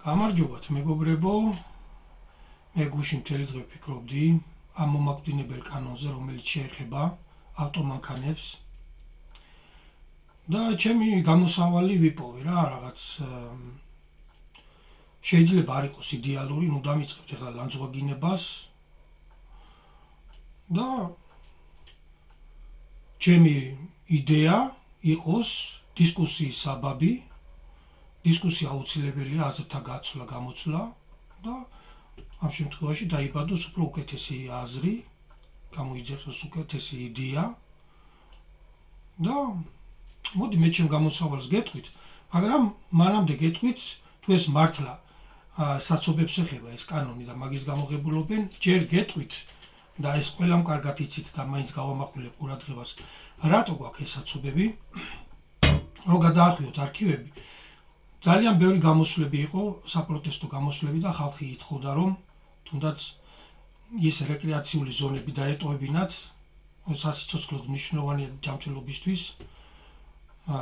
გამარჯობათ მეგობრებო, მე გუშინ მთელი დღე ვფიქრობდი ამ მომაკვდინებელ კანონზე, რომელიც შეეხება ავტომანქანებს და ჩემი გამოსავალი ვიპოვე რა, რაღაც შეიძლება არ იყოს იდეალური, ნუ დამიწყებთ ახლა ლანძღვაგინებას და ჩემი იდეა იყოს დისკუსიის საბაბი, დისკუსია აუცილებელია აზრთა გაცვლა, გამოცვლა და ამ შემთხვევაში დაიბადოს უფრო უკეთესი აზრი, გამოიძახოს უკეთესი იდეა და მოდი მე ჩემ გამოსავალს გეტყვით, მაგრამ მანამდე გეტყვით თუ ეს მართლა საცობებს ეხება ეს კანონი და მაგის გამოღებულობენ, ჯერ გეტყვით და ეს ყველამ კარგად იცით და მაინც გავამახვილებ ყურადღებას, რატო გვაქვს ეს საცობები, რომ გადაახვიოთ არქივები. ძალიან ბევრი გამოსვლები იყო, საპროტესტო გამოსვლები და ხალხი ითხოვდა, რომ თუნდაც ის რეკრეაციული ზონები დაეტოვებინათ, სასიცოცხლოდ მნიშვნელოვანია ჯანმრთელობისთვის,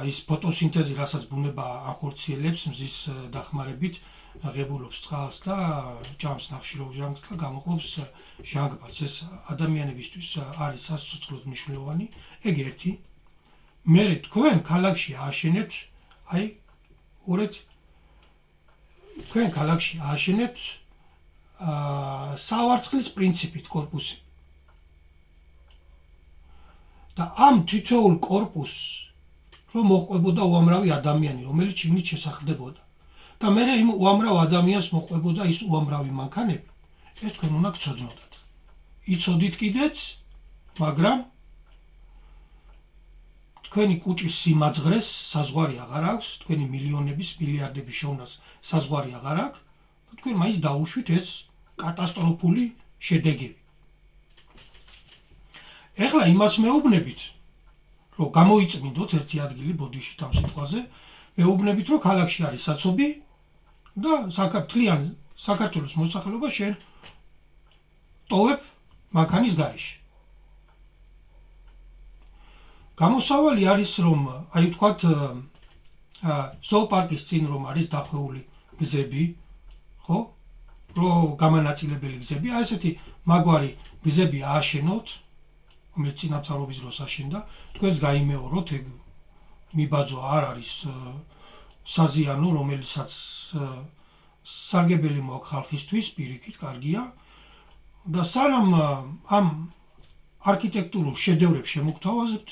ის ფოტოსინთეზი, რასაც ბუნება ახორციელებს მზის დახმარებით, ღებულობს წყალს და ჭამს ნახშირორჟანგს და გამოყოფს ჟანგბადს. ეს ადამიანებისთვის არის სასიცოცხლოდ მნიშვნელოვანი, ეგ ერთი. მერე თქვენ ქალაქში ააშენეთ, თქვენ ქალაქში ააშენეთ სავარცხლის პრინციპით კორპუსი. და ამ თითოეულ კორპუსს რომ მოჰყვებოდა უამრავი ადამიანი, რომელიც შიგნით შესახდებოდა. და მერე იმ უამრავ ადამიანს მოჰყვებოდა ის უამრავი მანქანები, ეს თქვენ უნდა გცოდნოდათ. იცოდით კიდეც, მაგრამ თქვენი კუჭის სიმაძღრეს საზღვარი აღარ აქვს, თქვენი მილიონების, მილიარდების შოვნას საზღვარი აღარ აქვს და თქვენ მაინც დაუშვით ეს კატასტროფული შედეგები. ეხლა იმას მეუბნებით, რომ გამოიწმინდოთ ერთი ადგილი ბოდიშით ამ სიტყვაზე, მეუბნებით, რომ ქალაქში არის საცობი და თლიან საქართველოს მოსახლეობა შენ ტოვებ მანქანის გარეშე. გამოსავალი არის, რომ ვთქვათ, ზოოპარკის წინ რომ არის დახვეული გზები, ხო? რომ გამანაწილებელი გზები, ესეთი მაგვარი გზები ააშენოთ, რომელიც წინამძღოლობის დროს აშენდა, თქვენს გაიმეოროთ, ეგ მიბაძვა არ არის საზიანო, რომელიცაც სარგებელი მოაქვს ხალხისთვის, პირიქით, კარგია. და სანამ ამ არქიტექტურულ შედევრებს შემოგთავაზებთ,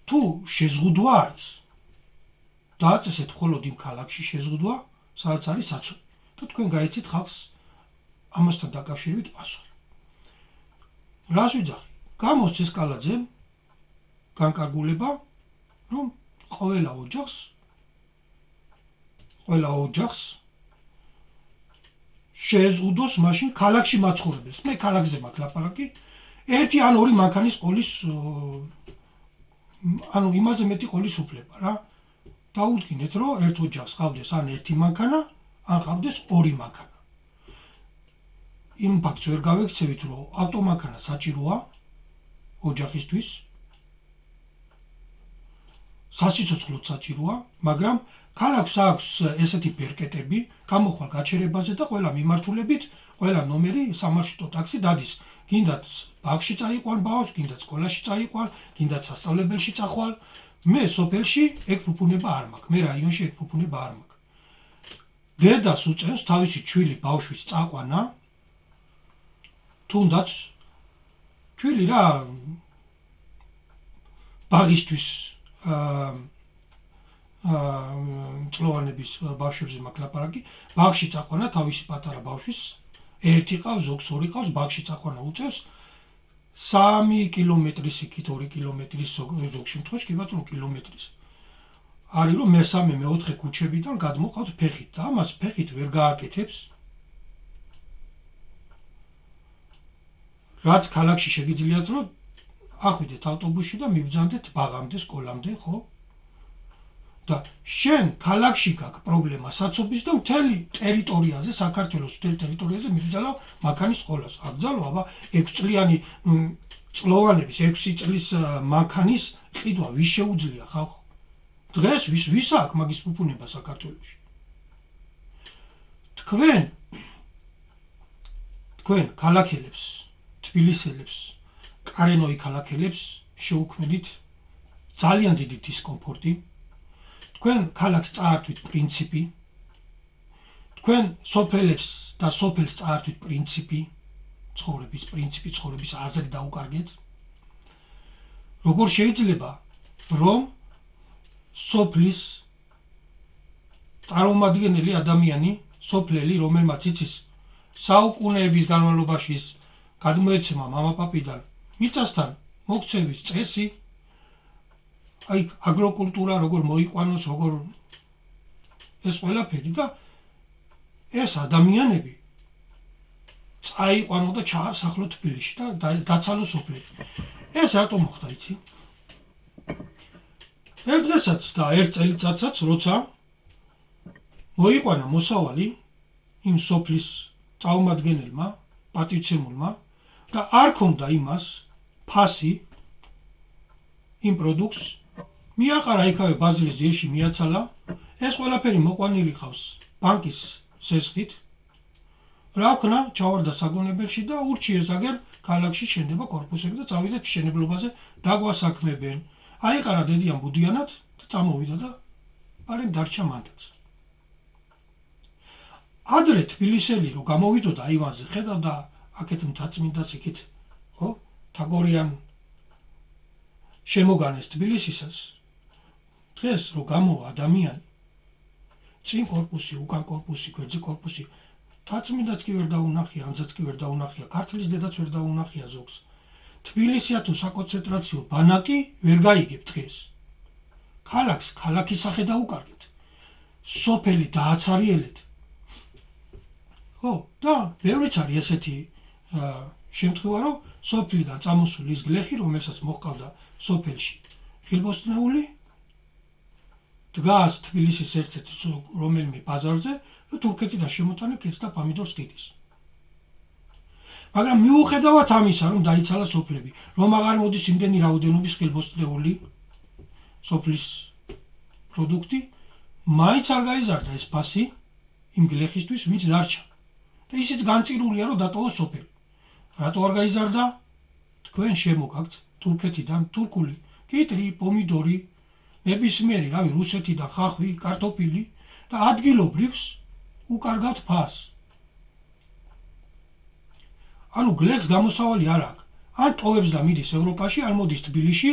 თუ შეზღუდვა არის, დააწესეთ მხოლოდ იმ ქალაქში შეზღუდვა, სადაც არის საცობი. და თქვენ გაიცით ხალხს ამასთან დაკავშირებით პასუხი. რას ვიძახი? გამოსცეს ესკალაძემ განკარგულება, რომ ყველა ოჯახს შეეზღუდოს მაშინ ქალაქში მაცხოვრებელს. მე ქალაქზე მაქვს ლაპარაკი, ერთი ან ორი მანქანის ყოლის, ანუ იმაზე მეტი ყოლის უფლება რა. დაუდგინეთ, რომ ერთ ოჯახს ყავდეს ან ერთი მანქანა, ან ყავდეს ორი მანქანა. იმ ფაქტს ვერ გავექცევით, რომ ავტომანქანა საჭიროა ოჯახისთვის, სასიცოცხლოდ საჭიროა, მაგრამ ქალაქს აქვს ესეთი ბერკეტები, გამოხვალ გაჩერებაზე და ყველა მიმართულებით, ყველა ნომერი სამარშრუტო ტაქსი დადის. გინდათ ბაღში წაიყვან ბავშვს, გინდათ სკოლაში წაიყვან, გინდათ სასწავლებელში წახვალ. მე სოფელში ეგ ფუფუნება არ მაქვს, მე რაიონში ეგ ფუფუნება არ მაქვს. დედას უწევს თავისი ჩვილი ბავშვის წაყვანა, თუნდაც ჩვილი რა ბაღისთვის მწლოვანების ბავშვებზე მაქვს ლაპარაკი, ბაღში წაყვანა თავისი პატარა ბავშვის, ერთი ყავს, ზოგს ორი ყავს, ბაღში წაყვანა უწევს 3 კილომეტრის იქით, 2 კილომეტრის ზოგ შემთხვევაში კი ბატონო კილომეტრის. არის რომ მესამე, მეოთხე ქუჩებიდან გადმოყავს ფეხით და ამას ფეხით ვერ გააკეთებს. რაც ქალაქში შეგიძლიათ, რომ ახვიდეთ ავტობუსში და მიბრძანდეთ ბაღამდე, სკოლამდე, ხო? და შენ ქალაქში გაქვს პრობლემა საცობის და მთელი ტერიტორიაზე, საქართველოს მთელ ტერიტორიაზე მიგძალავ მანქანის ყოლას. აკძალო, აბა 6 წლიანი წლოვანების 6 წლის მანქანის ყიდვა ვის შეუძლია ხალხო? დღეს ვის აქვს მაგის ფუფუნება საქართველოში? თქვენ ქალაქელებს, თბილისელებს, კარენოი ქალაქელებს შეუქმნით ძალიან დიდი დისკომფორტი. თქვენ ქალაქს წაართვით პრინციპი. თქვენ სოფელებს და სოფელს წაართვით პრინციპი, ცხოვრების პრინციპი, ცხოვრების აზრი დაუკარგეთ. როგორ შეიძლება რომ სოფლის წარმომადგენელი ადამიანი, სოფლელი, რომელმაც იცის საუკუნეების განმავლობაში გადმოეცემა მამაპაპიდან მიწასთან მოქცევის წესი, აი აგროკულტურა როგორ მოიყვანოს, როგორ ეს ყველაფერი და ეს ადამიანები წაიყვანო და ჩაასახლო თბილისში და დაცალო სოფლები. ეს რატომ მოხდა იცი? ერთ დღესაც და ერთ წელიწადსაც როცა მოიყვანა მოსავალი იმ სოფლის წარმომადგენელმა, პატივცემულმა და არ ქონდა იმას ფასი იმ პროდუქტს, მიაყარა იქავე ბაზრის ძირში მიაცალა, ეს ყველაფერი მოყვანილი ყავს ბანკის სესხით, რა ქნა, ჩავარდა საგონებელში და ურჩიეს აგერ ქალაქში შენდება კორპუსები და წავიდეთ მშენებლობაზე დაგვასაქმებენ. აიყარა დედიან ბუდიანად და წამოვიდა და არემ დარჩა მანდაც. ადრე თბილისელი რო გამოვიდოდა აივანზე, ხედავდა აქეთ მთაწმინდაც იქით, ხო? თაგორიან შემოგანეს თბილისისას. დღეს რო გამოვა ადამიანი, წინ კორპუსი, უკან კორპუსი, გვერდზე კორპუსი, მთაწმინდაც კი ვერ დაუნახია, ანძაც კი ვერ დაუნახია, ქართლის დედაც ვერ დაუნახია ზოგს. თბილისია თუ საკონცენტრაციო ბანაკი ვერ გაიგებ დღეს. ქალაქს ქალაქის სახე დაუკარგეთ. სოფელი დააცარიელეთ. ხო, და ბევრიც არის ესეთი შემთხვევა, რომ სოფლიდან წამოსული ის გლეხი, რომელსაც მოჰყავდა სოფელში ხილბოსტნეული, დგას თბილისის ერთ-ერთ რომელიმე ბაზარზე და თურქეთიდან შემოტანილ კეცს და პამიდორს ყიდის. მაგრამ მიუხედავად ამისა, რომ დაიცალა სოფლები, რომ აღარ მოდის იმდენი რაოდენობის ხილბოსტნეული სოფლის პროდუქტი, მაინც არ გაიზარდა ეს ფასი იმ გლეხისთვის, ვინც დარჩა. და ისიც განწირულია, რომ დატოვოს სოფელი. რატო არ გაიზარდა? თქვენ შემოგაქვთ თურქეთიდან თურქული კიტრი, პომიდორი, ნებისმიერი, რავი, რუსეთიდან ხახვი, კარტოფილი და ადგილობრივს უკარგავთ ფასს. ანუ გლეხს გამოსავალი არ აქვს. ან ტოვებს და მიდის ევროპაში, ან მოდის თბილისში,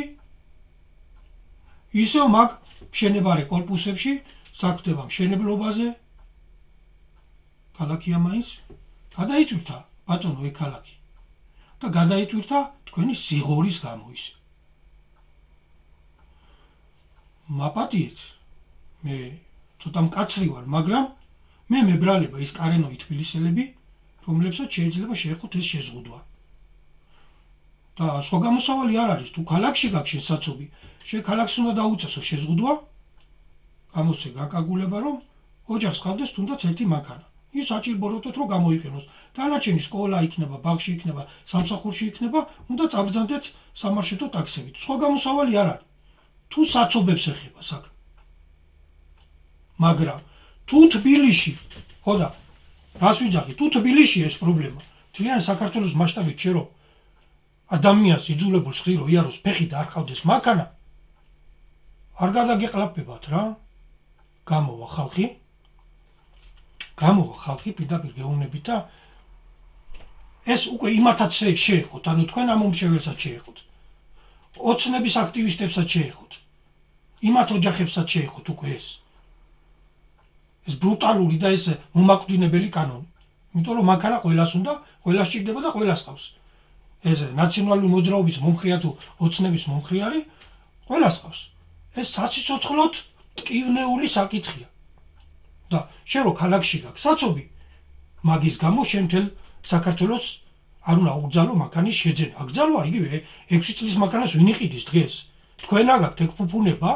ისევ მაგ მშენებარე კორპუსებში საქმდება მშენებლობაზე, ქალაქია მაინც, გადაიტვირთა ბატონო ეგ ქალაქი და გადაიტვირთა თქვენი სიღორის გამო ისე. მაპატიეთ, მე ცოტა მკაცრი ვარ, მაგრამ მე მებრალება ის კარენოი თბილისელები, რომლებსაც შეიძლება შეეხოთ ეს შეზღუდვა. და სხვა გამოსავალი არ არის, თუ ქალაქში გაქვს შენ საცობი, შენ ქალაქს უნდა დაუწესო შეზღუდვა, გამოსცე გაკაგულება, რომ ოჯახს ყავდეს თუნდაც ერთი მანქანა. ის საჭიროებდოთ რომ გამოიყენოს. დანარჩენი სკოლა იქნება, ბაღში იქნება, სამსახურში იქნება, უნდა წაბრძანდეთ სამარშრუტო ტაქსებით. სხვა გამოსავალი არ არის. თუ საცობებს ეხება საქმე. მაგრამ თუ თბილისში, ხო და რას ვიძახი, თუ თბილისში ეს პრობლემა, მთლიანი საქართველოს მასშტაბით შერო ადამიანს იძულებულს ხრი რომ იაროს ფეხი და არ ყავდეს მანქანა, არ გადაგეყლაპებათ რა. გამოვა ხალხი პირდაპირ გეუბნებით და ეს უკვე იმათაც შეეხოთ, ანუ თქვენ ამომრჩეველსაც შეეხოთ, ოცნების აქტივისტებსაც შეეხოთ, იმათ ოჯახებსაც შეეხოთ უკვე ეს ბრუტალური და ეს მომაკვდინებელი კანონი. იმიტომ რომ მანქანა ყველას უნდა, ყველას სჭირდება და ყველას ყავს. ეს ნაციონალური მოძრაობის მომხრე თუ ოცნების მომხრე არის, ყველას ყავს. ეს საციცოცხლოდ ტკივნეული საკითხია. და შენ რო ქალაქში გაქვს საცობი, მაგის გამო შენ მთელ საქართველოს არ უნდა ugძალო მანქანის შეძენა. აკძალვა იგივე 6 წლის მანქანას ვინ იყიდის დღეს? თქვენ აგაქვთ ეგ ფუფუნება,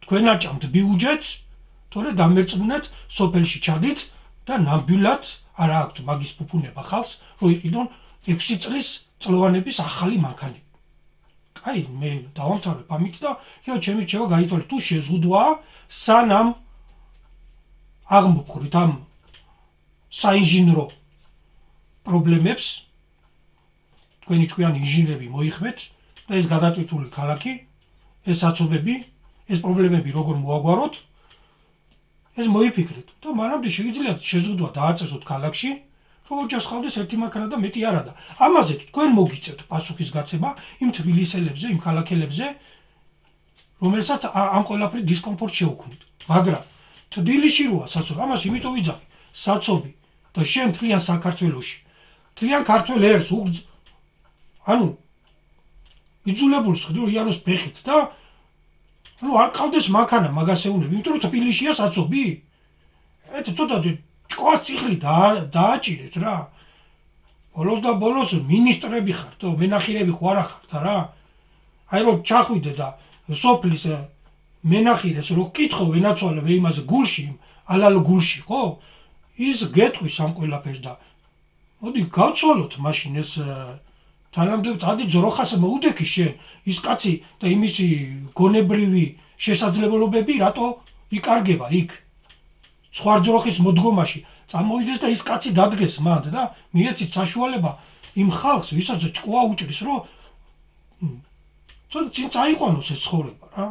თქვენ აჭამთ ბიუჯეტს, თორე დამერწმუნეთ სოფელში ჩადით და ნამდვილად არ აქვთ მაგის ფუფუნება ხალხს, რომ იყიდონ 6 წლის წლოვანების ახალი მანქანები. აი მე დავამთავრებ ამით და იქნება ჩემი რჩევა გაითვალეთ თუ შეზღუდვაა სანამ აღმოფხვრით ამ საინჟინრო პრობლემებს თქვენი ჭკვიანი ინჟინრები მოიხმეთ და ეს გადატვირთული ქალაქი, ეს საცობები, ეს პრობლემები როგორ მოაგვაროთ, ეს მოიფიქრეთ და მანამდე შეგიძლიათ შეზღუდვა დააწესოთ ქალაქში, რომ ოჯახს ხავდეს ერთი მანქანა და მეტი არა და ამაზე თქვენ მოგიწევთ პასუხის გაცემა იმ თბილისელებზე, იმ ქალაქელებზე, რომელსაც ამ ყველაფრის დისკომფორტ შეუქმნით. მაგრამ თბილისში როა საცობი, ამას იმიტომ ვიძახი, საცობი და შენ მთლიან საქართველოში, მთლიან ქართველ ერს ანუ იძულებულს ხდი რომ იაროს ფეხით და ანუ არ ყავდეს მანქანა მაგასეუნები, იმიტომ რომ თბილისშია საცობი. ეს ცოტა ჭკვას ციხლი დააჭირეთ რა. ბოლოს და ბოლოს მინისტრები ხართ, მენახირები ხო არა ხართ რა. აი რომ ჩახვიდე და სოფლის მენახირეს რო კითხო ვენაცვალე იმაზე გულში, ალალო გულში, ხო? ის გეტყვის ამ ყველაფერს და მოდი გავცვალოთ მაშინ ეს თანამდებობ ადი ძროხას მოუდექი შენ ის კაცი და იმისი გონებრივი შესაძლებლობები რატო იკარგება იქ სხვა ძროხის მოდგომაში წამოვიდეს და ის კაცი დადგეს მანდ და მიეცით საშუალება იმ ხალხს ვისაც ჭკუა უჭრის რომ წინ წაიყვანოს ეს ცხოვრება რა